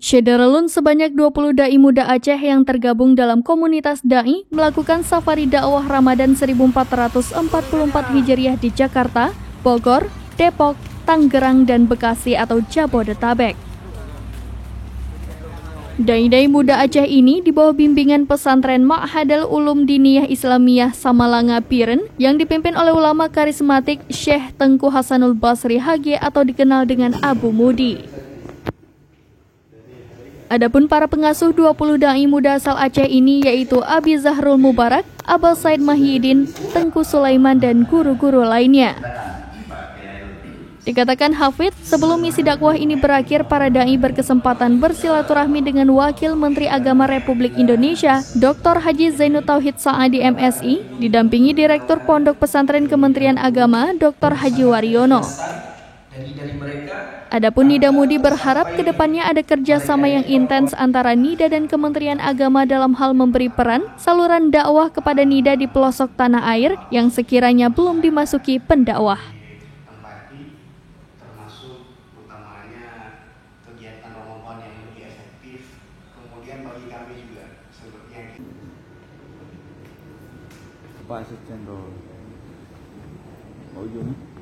Syederalun sebanyak 20 dai muda Aceh yang tergabung dalam komunitas dai melakukan safari dakwah Ramadan 1444 Hijriah di Jakarta, Bogor, Depok, Tangerang, dan Bekasi atau Jabodetabek. Dai-dai muda Aceh ini di bawah bimbingan pesantren Ma'hadul Ulum Diniyah Islamiyah Samalanga Piren yang dipimpin oleh ulama karismatik Syekh Tengku Hasanul Basri HG atau dikenal dengan Abu Mudi. Adapun para pengasuh 20 dai muda asal Aceh ini yaitu Abi Zahrul Mubarak, Abah Said Mahyidin, Tengku Sulaiman, dan guru-guru lainnya. Dikatakan Hafidz, sebelum misi dakwah ini berakhir, para dai berkesempatan bersilaturahmi dengan Wakil Menteri Agama Republik Indonesia, Dr. Haji Zainud Tauhid Saadi MSI, didampingi Direktur Pondok Pesantren Kementerian Agama, Dr. Haji Waryono. Adapun Nida Mudi berharap kedepannya ada kerjasama yang intens antara Nida dan Kementerian Agama dalam hal memberi peran saluran dakwah kepada Nida di pelosok tanah air yang sekiranya belum dimasuki pendakwah. Termasuk utamanya kegiatan Ramadan yang lebih efektif, kemudian bagi kami juga seperti yang Pak Sekjen Ujung